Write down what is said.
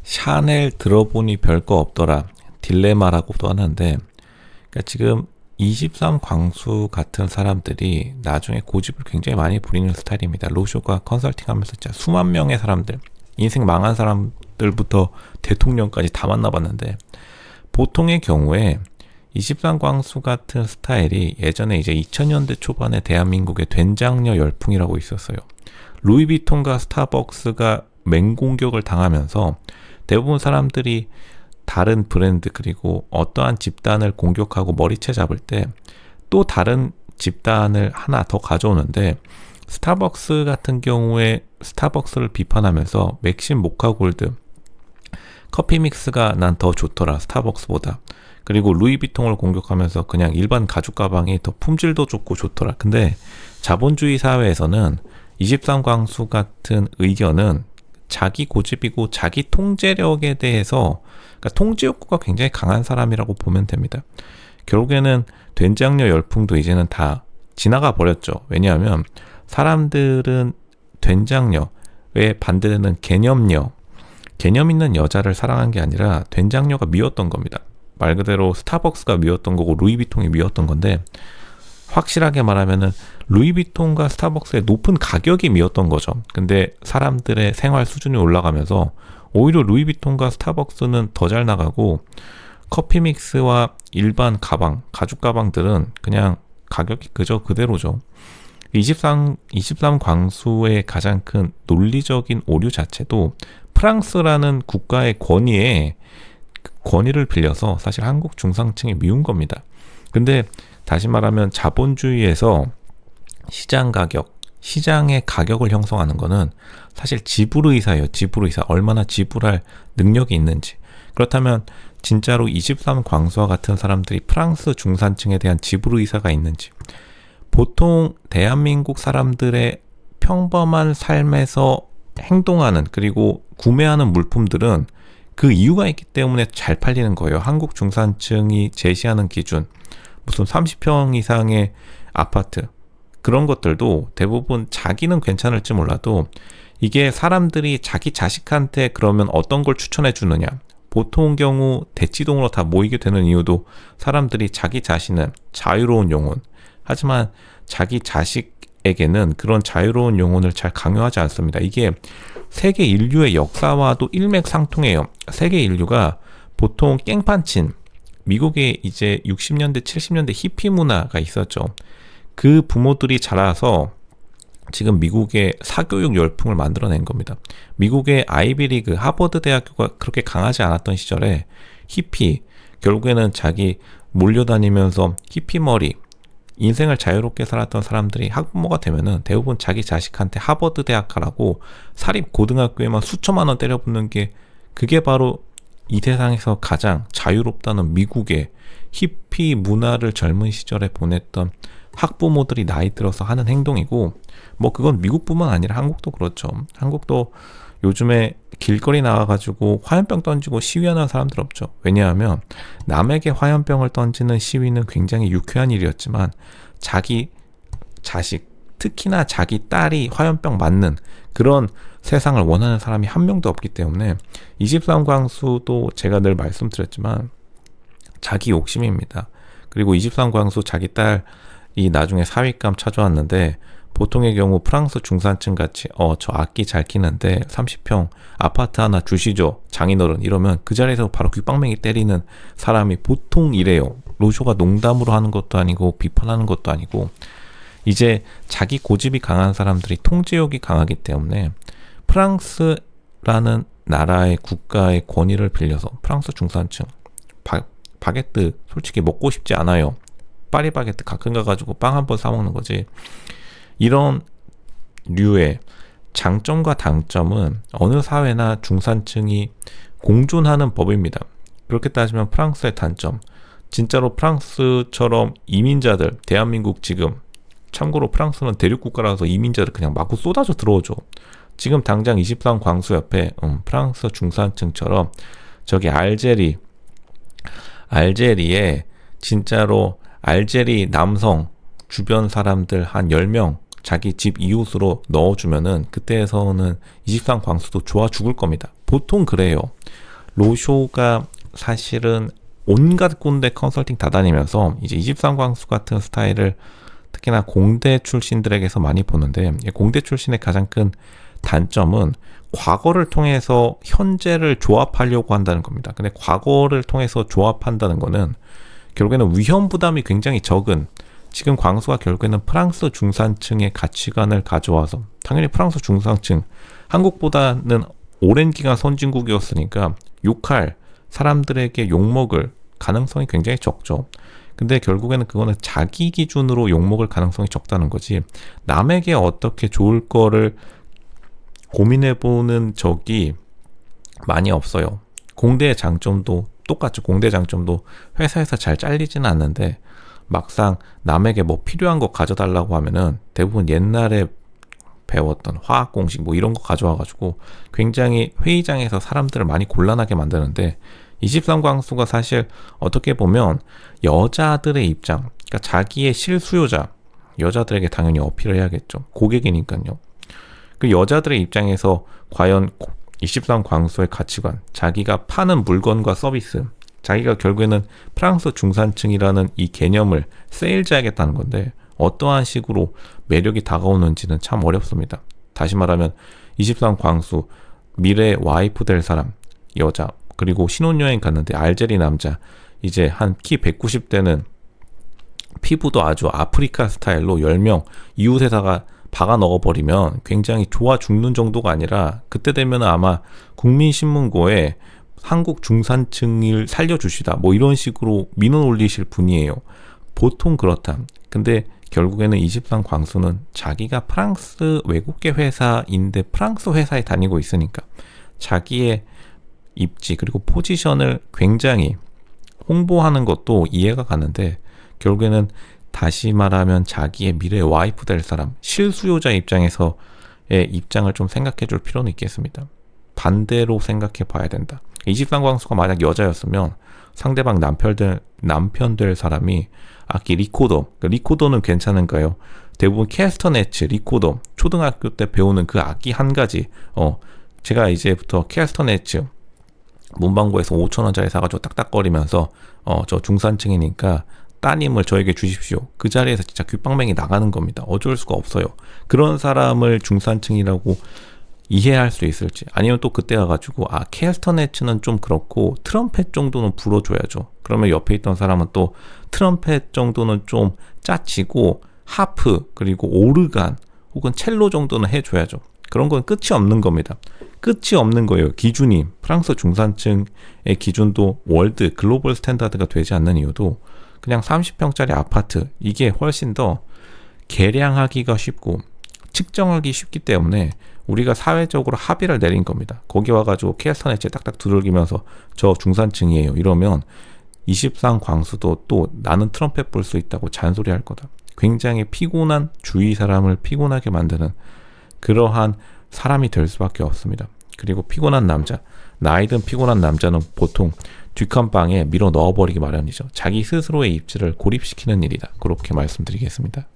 샤넬 들어보니 별거 없더라 딜레마라고도 하는데, 그러니까 지금 23 광수 같은 사람들이 나중에 고집을 굉장히 많이 부리는 스타일입니다. 로쇼가 컨설팅하면서 진짜 수만 명의 사람들, 인생 망한 사람들부터 대통령까지 다 만나봤는데, 보통의 경우에 23 광수 같은 스타일이 예전에 이제 2000년대 초반에 대한민국의 된장녀 열풍이라고 있었어요. 루이비통과 스타벅스가 맹공격을 당하면서 대부분 사람들이 다른 브랜드 그리고 어떠한 집단을 공격하고 머리채 잡을 때 또 다른 집단을 하나 더 가져오는데, 스타벅스 같은 경우에 스타벅스를 비판하면서 맥심 모카 골드 커피 믹스가 난 더 좋더라 스타벅스보다, 그리고 루이비통을 공격하면서 그냥 일반 가죽 가방이 더 품질도 좋고 좋더라. 근데 자본주의 사회에서는 23 광수 같은 의견은 자기 고집이고 자기 통제력에 대해서, 그러니까 통제 욕구가 굉장히 강한 사람이라고 보면 됩니다. 결국에는 된장녀 열풍도 이제는 다 지나가 버렸죠. 왜냐하면 사람들은 된장녀에 반대되는 개념녀, 개념 있는 여자를 사랑한 게 아니라 된장녀가 미웠던 겁니다. 말 그대로 스타벅스가 미웠던 거고 루이비통이 미웠던 건데, 확실하게 말하면은 루이비통과 스타벅스의 높은 가격이 미웠던 거죠. 근데 사람들의 생활 수준이 올라가면서 오히려 루이비통과 스타벅스는 더 잘 나가고, 커피 믹스와 일반 가방, 가죽 가방들은 그냥 가격이 그저 그대로죠. 23 광수의 가장 큰 논리적인 오류 자체도 프랑스라는 국가의 권위를 빌려서 사실 한국 중상층이 미운 겁니다. 근데 다시 말하면 자본주의에서 시장 가격, 시장의 가격을 형성하는 거는 사실 지불의사예요. 지불의사. 얼마나 지불할 능력이 있는지. 그렇다면 진짜로 23 광수와 같은 사람들이 프랑스 중산층에 대한 지불의사가 있는지. 보통 대한민국 사람들의 평범한 삶에서 행동하는, 그리고 구매하는 물품들은 그 이유가 있기 때문에 잘 팔리는 거예요. 한국 중산층이 제시하는 기준, 무슨 30평 이상의 아파트, 그런 것들도 대부분 자기는 괜찮을지 몰라도 이게 사람들이 자기 자식한테 그러면 어떤 걸 추천해 주느냐. 보통 경우 대치동으로 다 모이게 되는 이유도 사람들이 자기 자신은 자유로운 영혼, 하지만 자기 자식에게는 그런 자유로운 영혼을 잘 강요하지 않습니다. 이게 세계 인류의 역사와도 일맥상통해요. 세계 인류가 보통 깽판친, 미국에 이제 60년대 70년대 히피 문화가 있었죠. 그 부모들이 자라서 지금 미국의 사교육 열풍을 만들어낸 겁니다. 미국의 아이비리그, 하버드 대학교가 그렇게 강하지 않았던 시절에 히피, 결국에는 자기 몰려다니면서 히피 머리, 인생을 자유롭게 살았던 사람들이 학부모가 되면은 대부분 자기 자식한테 하버드 대학 가라고 사립 고등학교에만 수천만 원 때려붓는 게, 그게 바로 이 세상에서 가장 자유롭다는 미국의 히피 문화를 젊은 시절에 보냈던 학부모들이 나이 들어서 하는 행동이고, 뭐 그건 미국뿐만 아니라 한국도 그렇죠. 한국도 요즘에 길거리 나와가지고 화염병 던지고 시위하는 사람들 없죠. 왜냐하면 남에게 화염병을 던지는 시위는 굉장히 유쾌한 일이었지만 자기 자식, 특히나 자기 딸이 화염병 맞는 그런 세상을 원하는 사람이 한 명도 없기 때문에 23 광수도 제가 늘 말씀드렸지만 자기 욕심입니다. 그리고 23 광수 자기 딸이 나중에 사윗감 찾아왔는데, 보통의 경우 프랑스 중산층 같이 저 악기 잘 키는데 30평 아파트 하나 주시죠 장인어른, 이러면 그 자리에서 바로 귓방맹이 때리는 사람이 보통 이래요. 로쇼가 농담으로 하는 것도 아니고 비판하는 것도 아니고, 이제 자기 고집이 강한 사람들이 통제욕이 강하기 때문에 프랑스라는 나라의 국가의 권위를 빌려서 프랑스 중산층 바게트 솔직히 먹고 싶지 않아요. 파리바게트 가끔 가가지고 빵 한 번 사 먹는 거지. 이런 류의 장점과 단점은 어느 사회나 중산층이 공존하는 법입니다. 그렇게 따지면 프랑스의 단점, 진짜로 프랑스처럼 이민자들, 대한민국 지금, 참고로 프랑스는 대륙국가라서 이민자들 그냥 마구 쏟아져 들어오죠. 지금 당장 23 광수 옆에 프랑스 중산층처럼 저기 알제리에 진짜로 알제리 남성 주변 사람들 한 10명 자기 집 이웃으로 넣어주면은 그때에서는 23 광수도 좋아 죽을 겁니다. 보통 그래요. 로쇼가 사실은 온갖 군대 컨설팅 다 다니면서 이제 23광수 같은 스타일을 특히나 공대 출신들에게서 많이 보는데, 공대 출신의 가장 큰 단점은 과거를 통해서 현재를 조합하려고 한다는 겁니다. 근데 과거를 통해서 조합한다는 거는 결국에는 위험 부담이 굉장히 적은, 지금 광수가 결국에는 프랑스 중산층의 가치관을 가져와서, 당연히 프랑스 중산층, 한국보다는 오랜 기간 선진국이었으니까 욕할 사람들에게 욕먹을 가능성이 굉장히 적죠. 근데 결국에는 그거는 자기 기준으로 욕먹을 가능성이 적다는 거지, 남에게 어떻게 좋을 거를 고민해보는 적이 많이 없어요. 공대의 장점도 똑같죠. 공대 장점도 회사에서 잘 잘리지는 않는데, 막상 남에게 뭐 필요한 거 가져달라고 하면은 대부분 옛날에 배웠던 화학 공식 뭐 이런 거 가져와가지고 굉장히 회의장에서 사람들을 많이 곤란하게 만드는데, 23광수가 사실 어떻게 보면 여자들의 입장, 그러니까 자기의 실수요자, 여자들에게 당연히 어필을 해야겠죠. 고객이니까요. 그 여자들의 입장에서 과연 23광수의 가치관, 자기가 파는 물건과 서비스, 자기가 결국에는 프랑스 중산층이라는 이 개념을 세일즈하겠다는 건데, 어떠한 식으로 매력이 다가오는지는 참 어렵습니다. 다시 말하면 23광수, 미래 와이프 될 사람, 여자, 그리고 신혼여행 갔는데 알제리 남자, 이제 한 키 190대는 피부도 아주 아프리카 스타일로 10명 이웃에다가 박아 넣어버리면 굉장히 좋아 죽는 정도가 아니라, 그때 되면 아마 국민신문고에 한국 중산층을 살려주시다 뭐 이런 식으로 민원 올리실 분이에요. 보통 그렇다. 근데 결국에는 23광수는 자기가 프랑스 외국계 회사인데 프랑스 회사에 다니고 있으니까 자기의 입지 그리고 포지션을 굉장히 홍보하는 것도 이해가 가는데, 결국에는 다시 말하면 자기의 미래 와이프 될 사람, 실수요자 입장에서의 입장을 좀 생각해 줄 필요는 있겠습니다. 반대로 생각해 봐야 된다. 23광수가 만약 여자였으면 상대방 남편 될 사람이 악기 리코더, 리코더는 괜찮은가요? 대부분 캐스터네츠, 리코더, 초등학교 때 배우는 그 악기 한 가지, 제가 이제부터 캐스터네츠 문방구에서 5,000원짜리 사가지고 딱딱거리면서 저 중산층이니까 따님을 저에게 주십시오. 그 자리에서 진짜 귓방맹이 나가는 겁니다. 어쩔 수가 없어요. 그런 사람을 중산층이라고 이해할 수 있을지, 아니면 또 그때 가가지고 캐스터네츠는 좀 그렇고 트럼펫 정도는 불어줘야죠. 그러면 옆에 있던 사람은 또 트럼펫 정도는 좀 짜치고 하프 그리고 오르간 혹은 첼로 정도는 해줘야죠. 그런 건 끝이 없는 겁니다. 끝이 없는 거예요. 기준이 프랑스 중산층의 기준도 월드 글로벌 스탠다드가 되지 않는 이유도 그냥 30평짜리 아파트, 이게 훨씬 더 계량하기가 쉽고 측정하기 쉽기 때문에 우리가 사회적으로 합의를 내린 겁니다. 거기 와가지고 캐스터네츠에 딱딱 두들기면서 저 중산층이에요 이러면 23광수도 또 나는 트럼펫 불 수 있다고 잔소리할 거다. 굉장히 피곤한, 주위 사람을 피곤하게 만드는 그러한 사람이 될 수밖에 없습니다. 그리고 피곤한 남자, 나이든 피곤한 남자는 보통 뒷칸방에 밀어 넣어버리기 마련이죠. 자기 스스로의 입지를 고립시키는 일이다. 그렇게 말씀드리겠습니다.